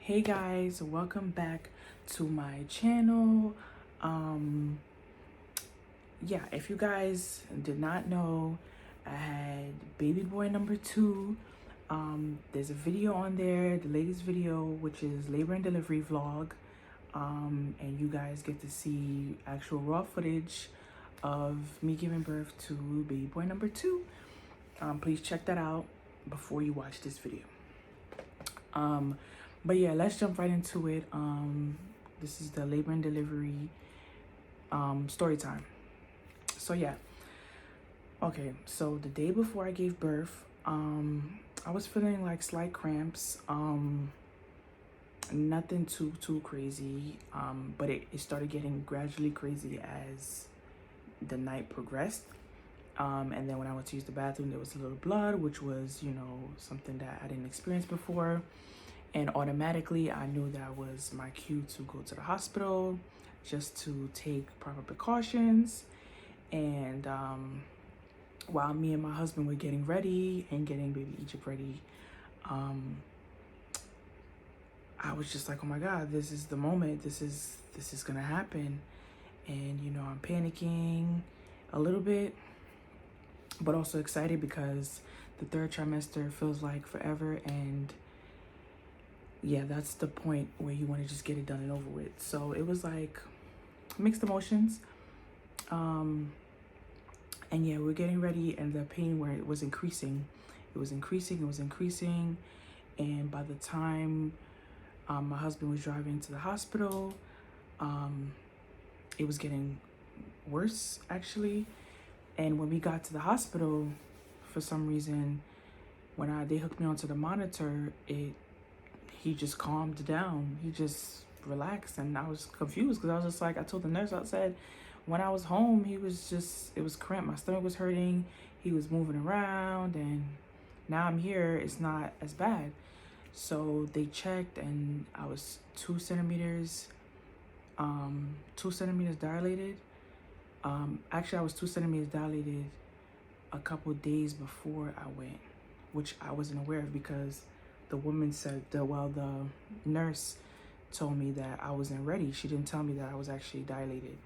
Hey guys, welcome back to my channel. Yeah, if you guys did not know, I had baby boy number 2. There's a video on there, the latest video, which is labor and delivery vlog. And you guys get to see actual raw footage of me giving birth to baby boy number 2. Please check that out before you watch this video. But yeah, let's jump right into it. This is the labor and delivery story time. So yeah, okay, so the day before I gave birth, I was feeling like slight cramps. Nothing too crazy, but it started getting gradually crazy as the night progressed. And then when I went to use the bathroom, there was a little blood, which was, something that I didn't experience before. And automatically I knew that was my cue to go to the hospital just to take proper precautions. And while me and my husband were getting ready and getting baby Egypt ready, I was just like, oh my God, this is the moment. This is gonna happen. And I'm panicking a little bit, but also excited because the third trimester feels like forever. And yeah, that's the point where you want to just get it done and over with. So it was like mixed emotions. And yeah, we're getting ready, and the pain where it was increasing. And by the time my husband was driving to the hospital, it was getting worse actually. And when we got to the hospital, for some reason, when they hooked me onto the monitor, he just calmed down. He just relaxed, and I was confused because I was just like, I told the nurse, I said, when I was home, it was cramped. My stomach was hurting. He was moving around, and now I'm here. It's not as bad. So they checked, and I was 2 centimeters, 2 centimeters dilated. Actually, I was 2 centimeters dilated a couple days before I went, which I wasn't aware of because the woman said the nurse told me that I wasn't ready. She didn't tell me that I was actually dilated.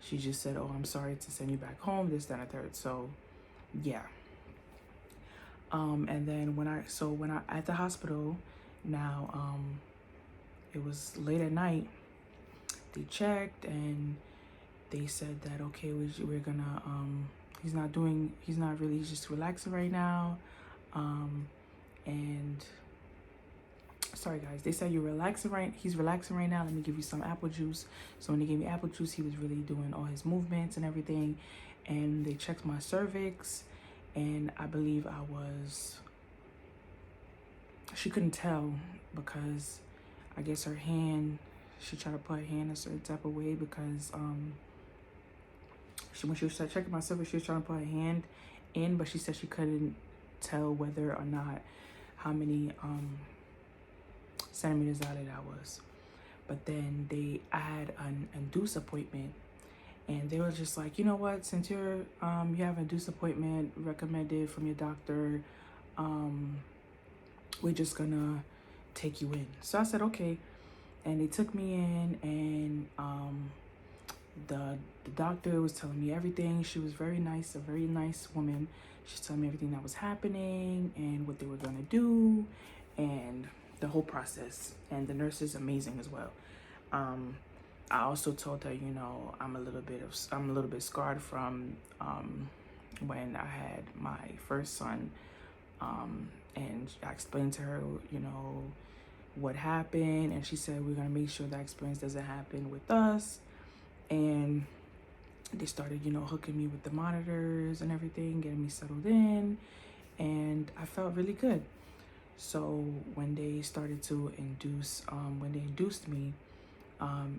She just said, oh, I'm sorry to send you back home, this, that, and a third. So yeah. And then when I at the hospital now, it was late at night, they checked and they said that, okay, we're gonna, he's just relaxing right now. And sorry guys, they said he's relaxing right now, let me give you some apple juice. So when they gave me apple juice, he was really doing all his movements and everything. And they checked my cervix, and I believe she couldn't tell because I guess she tried to put her hand a certain type of way because when she was checking my cervix, she was trying to put her hand in, but she said she couldn't tell whether or not how many centimeters dilated I was. But then I had an induced appointment, and they were just like, you know what, since you have an induced appointment recommended from your doctor, we're just gonna take you in. So I said okay, and they took me in, and the doctor was telling me everything. She was very nice, a very nice woman. She's telling me everything that was happening and what they were gonna do and the whole process. And the nurse is amazing as well. I also told her, I'm a little bit scarred from when I had my first son. And I explained to her, what happened, and she said we're gonna make sure that experience doesn't happen with us. And they started, hooking me with the monitors and everything, getting me settled in, and I felt really good. So when they started to when they induced me,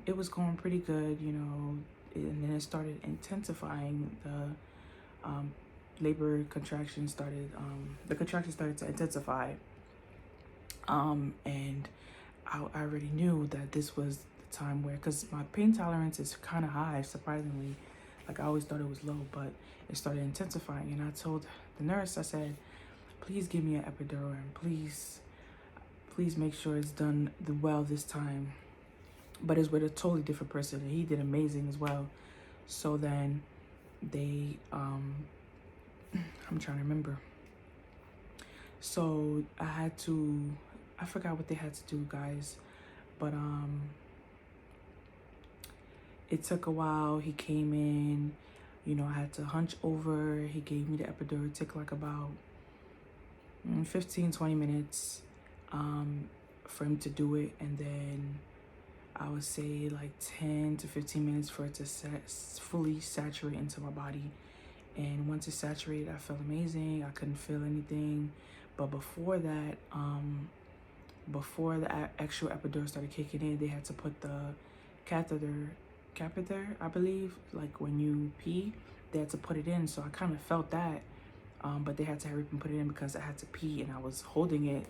it was going pretty good, and then it started intensifying. The labor contractions started, the contractions started to intensify. And I already knew that this was the time where, because my pain tolerance is kind of high, surprisingly. Like I always thought it was low, but it started intensifying. And I told the nurse, I said, please give me an epidural, and please please make sure it's done well this time. But it's with a totally different person, and he did amazing as well. So then they, I'm trying to remember. So I forgot what they had to do, guys. But it took a while. He came in, I had to hunch over. He gave me the epidural. It took like about 15-20 minutes for him to do it, and then I would say like 10 to 15 minutes for it to fully saturate into my body. And once it saturated, I felt amazing. I couldn't feel anything. But before that, before the actual epidural started kicking in, they had to put the catheter, I believe, like when you pee, they had to put it in. So I kind of felt that, but they had to hurry up and put it in because I had to pee, and I was holding it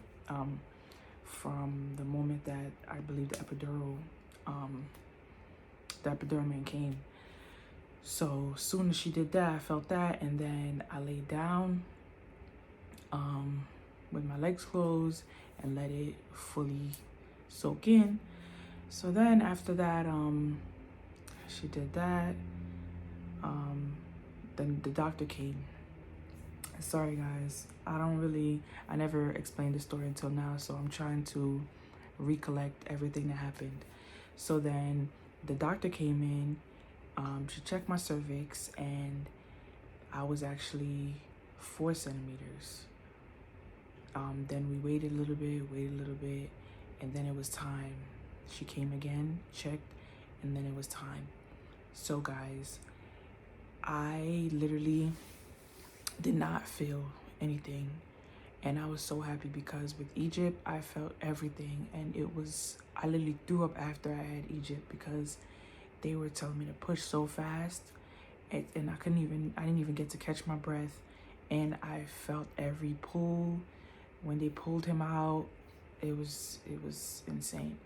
from the moment that I believe the epidural man came. So as soon as she did that, I felt that, and then I laid down with my legs closed and let it fully soak in. So then after that, she did that. Then the doctor came. Sorry guys, I never explained the story until now, so I'm trying to recollect everything that happened. So then the doctor came in, she checked my cervix, and I was actually 4 centimeters. Then we waited a little bit, and then it was time. She came again, checked, and then it was time. So guys, I literally did not feel anything, and I was so happy because with Egypt I felt everything, and I literally threw up after I had Egypt because they were telling me to push so fast, and I didn't even get to catch my breath, and I felt every pull. When they pulled him out, it was insane.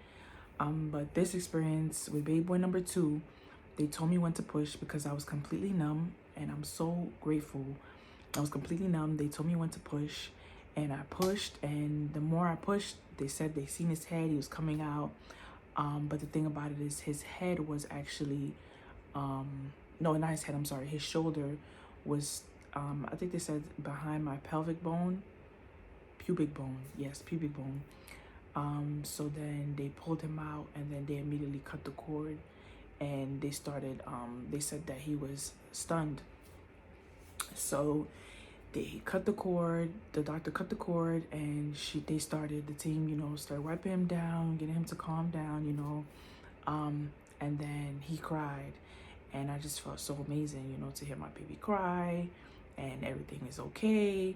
But this experience with baby boy number 2, they told me when to push because I was completely numb, and I'm so grateful. I was completely numb. They told me when to push, and I pushed, and the more I pushed, they said they seen his head, he was coming out. But the thing about it is his head was actually, no, not his head, I'm sorry, his shoulder was, I think they said behind my pubic bone. Yes, pubic bone. So then they pulled him out, and then they immediately cut the cord, and they started, they said that he was stunned. So they cut the cord, the doctor cut the cord, and the team, started wiping him down, getting him to calm down, and then he cried, and I just felt so amazing, to hear my baby cry, and everything is okay.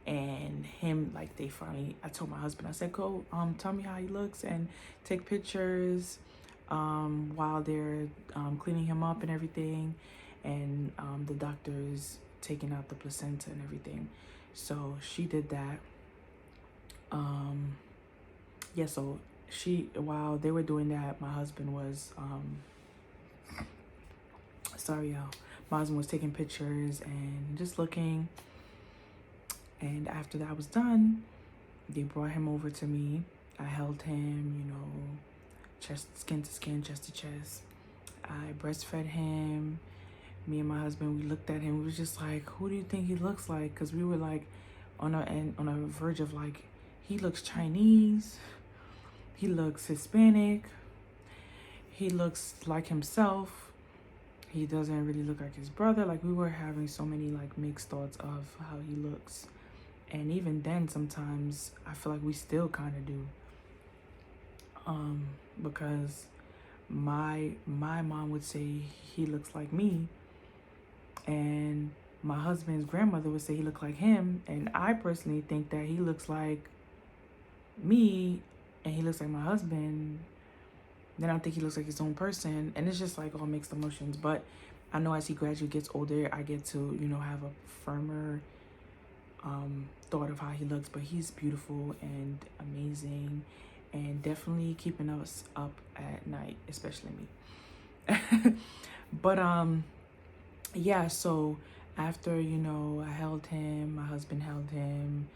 And him, like, I told my husband, I said, go, tell me how he looks and take pictures, while they're, cleaning him up and everything. And, the doctor's taking out the placenta and everything. So she did that. Yeah, so while they were doing that, my husband was, sorry, y'all. My husband was taking pictures and just looking. And after that was done, they brought him over to me. I held him, skin to skin, chest to chest. I breastfed him. Me and my husband, we looked at him. We was just like, who do you think he looks like? Because we were like on a verge of like, he looks Chinese. He looks Hispanic. He looks like himself. He doesn't really look like his brother. Like, we were having so many like mixed thoughts of how he looks. And even then, sometimes I feel like we still kind of do. Because my mom would say he looks like me, and my husband's grandmother would say he looked like him, and I personally think that he looks like me, and he looks like my husband. Then I think he looks like his own person, and it's just like all mixed emotions. But I know as he gradually gets older, I get to, have a firmer thought of how he looks. But he's beautiful and amazing, and definitely keeping us up at night, especially me. But yeah, so after, I held him, my husband held him,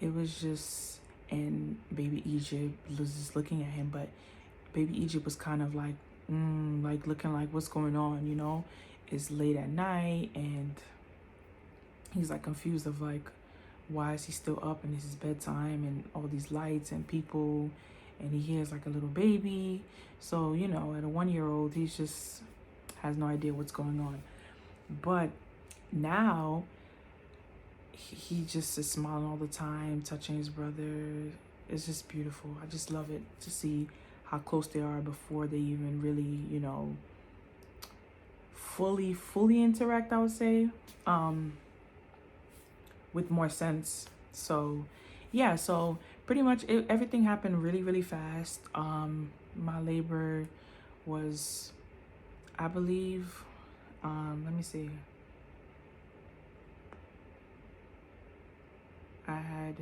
it was just and baby Egypt was just looking at him, but baby Egypt was kind of like looking like, what's going on, you know? It's late at night, and he's like confused of like, why is he still up, and it's his bedtime, and all these lights and people, and he hears like a little baby. So, you know, at a 1-year-old, he's just has no idea what's going on. But now he just is smiling all the time, touching his brother. It's just beautiful. I just love it to see how close they are before they even really, you know, fully interact, I would say, with more sense. So yeah, so pretty much everything happened really fast. My labor was, I believe, let me see, I had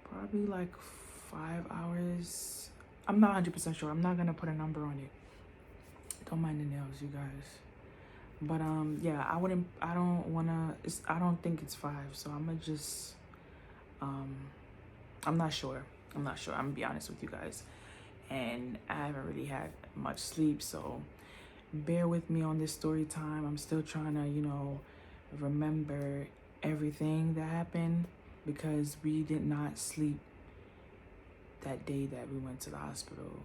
probably like 5 hours. I'm not 100% sure. I'm not gonna put a number on it. Don't mind the nails, you guys. But yeah, I don't wanna, I don't think it's 5, so I'm gonna just I'm not sure. I'm gonna be honest with you guys. And I haven't really had much sleep, so bear with me on this story time. I'm still trying to, you know, remember everything that happened, because we did not sleep that day that we went to the hospital.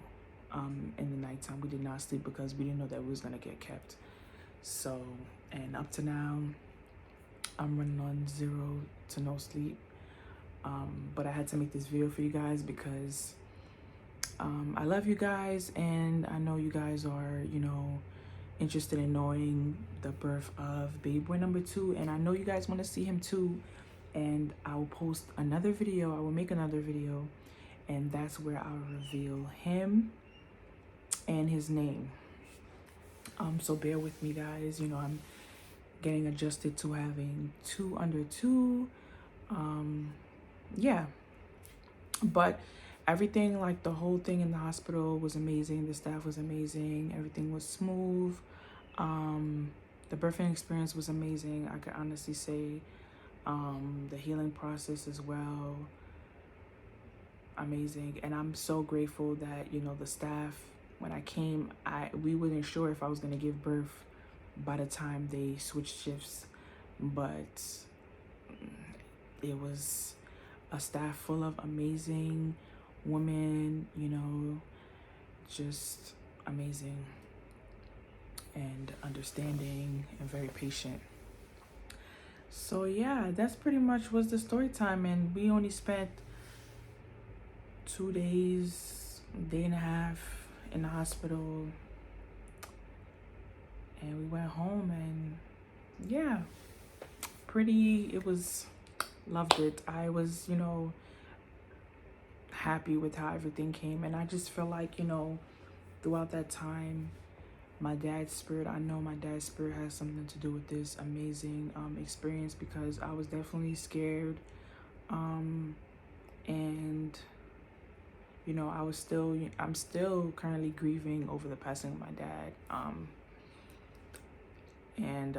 In the nighttime, we did not sleep because we didn't know that we was gonna get kept. So, and up to now, I'm running on 0 to no sleep. But I had to make this video for you guys because I love you guys, and I know you guys are, you know, interested in knowing the birth of baby boy number 2, and I know you guys want to see him too. And I will post another video. I will make another video, and that's where I'll reveal him and his name. So bear with me, guys. You know, I'm getting adjusted to having 2 under 2. Yeah, but everything, like the whole thing in the hospital was amazing. The staff was amazing. Everything was smooth. The birthing experience was amazing. I could honestly say the healing process as well, amazing. And I'm so grateful that, you know, the staff, when I came, we wasn't sure if I was going to give birth by the time they switched shifts, but it was a staff full of amazing women, you know, just amazing and understanding and very patient. So yeah, that's pretty much was the story time, and we only spent 2 days, day and a half in the hospital, and we went home, and yeah, it was, loved it. I was, you know, happy with how everything came, and I just feel like, you know, throughout that time, my dad's spirit, I know my dad's spirit has something to do with this amazing experience, because I was definitely scared, and you know, I'm still currently grieving over the passing of my dad, and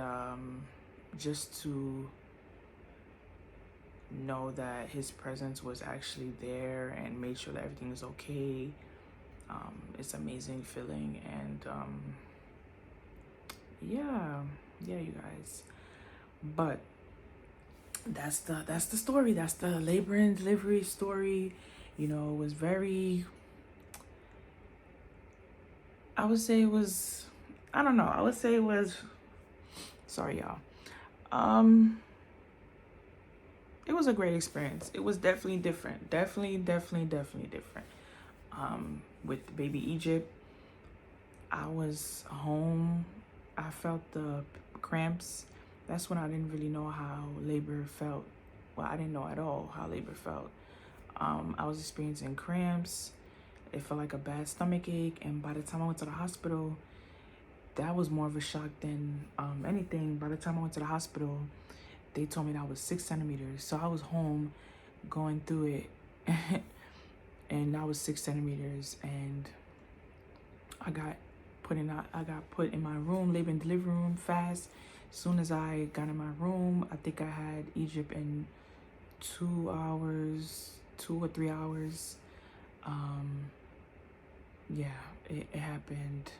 just to know that his presence was actually there and made sure that everything is okay, it's amazing feeling. And yeah, you guys, but that's the story. That's the labor and delivery story. You know, it was very, I would say it was, I don't know, I would say it was, sorry y'all, it was a great experience. It was definitely different, definitely different. With baby Egypt, I was home, I felt the cramps. That's when I didn't really know how labor felt. Well, I didn't know at all how labor felt. I was experiencing cramps. It felt like a bad stomach ache, and by the time I went to the hospital, that was more of a shock than anything. By the time I went to the hospital, they told me that I was 6 centimeters. So I was home going through it, and that was 6 centimeters, and I got put in my room, labor and delivery room, fast. Soon as I got in my room, I think I had Egypt in 2 hours, 2 or 3 hours. Yeah, it happened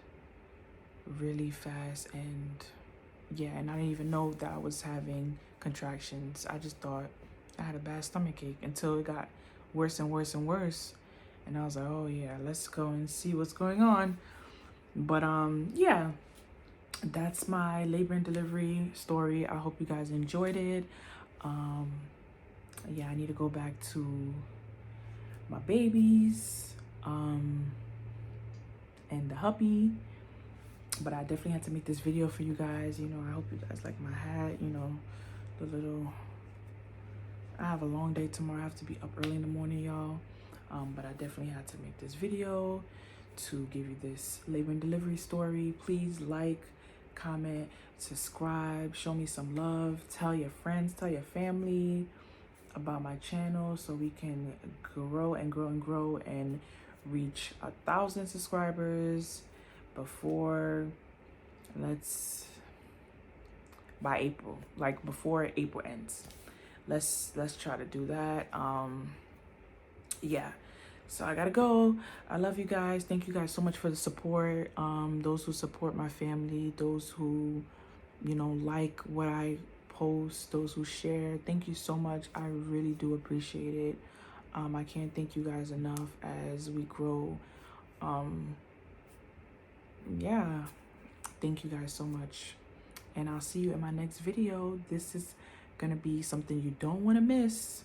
really fast, and yeah, and I didn't even know that I was having contractions. I just thought I had a bad stomach ache until it got worse and worse and worse. And I was like, oh yeah, let's go and see what's going on. But yeah, that's my labor and delivery story. I hope you guys enjoyed it. Um, yeah, I need to go back to my babies and the hubby. But I definitely had to make this video for you guys. You know, I hope you guys like my hat, you know, the little, I have a long day tomorrow. I have to be up early in the morning, y'all. But I definitely had to make this video to give you this labor and delivery story. Please like, comment, subscribe, show me some love, tell your friends, tell your family about my channel so we can grow and grow and grow and reach 1,000 subscribers before, by April, like before April ends. Let's try to do that. Yeah, so I gotta go. I love you guys. Thank you guys so much for the support. Those who support my family, those who, you know, like what I post, those who share, thank you so much. I really do appreciate it. I can't thank you guys enough as we grow. Yeah, thank you guys so much, and I'll see you in my next video. This is gonna be something you don't want to miss.